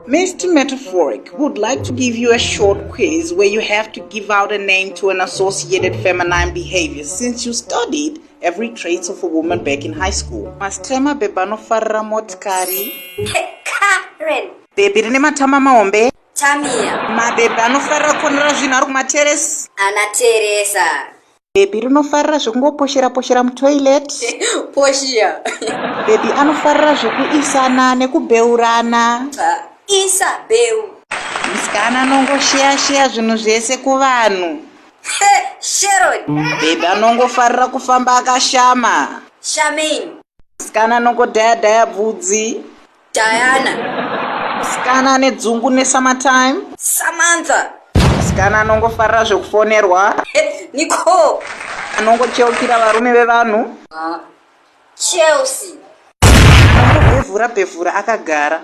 Mr. Metaphoric would like to give you a short quiz where you have to give out a name to an associated feminine behavior since you studied every trait of a woman back in high school. Mastema bebano farra motkari. Karen. Baby rine matama maombe. Tamia. Mabebano farra konra zvinaru kumateres. Ana Teresa. Baby rinofarra zvekungoposhera mutoilet. Poshia. Baby anofarra zvekuisana nekubeurana. Isa beu. Musikana anongosheya zvinhu zvese kuvanhu. Sharon. Baby anongofarira kufamba akashama. Shamin. Musikana anongodhaya bvudzi. Diana. Musikana ane dzungu nesummertime. Samantha. Musikana anongofarira zvekufonerwa. Nicole. Anongocheukira varume vevanhu. Chelsea. Anongobhevhura akagara.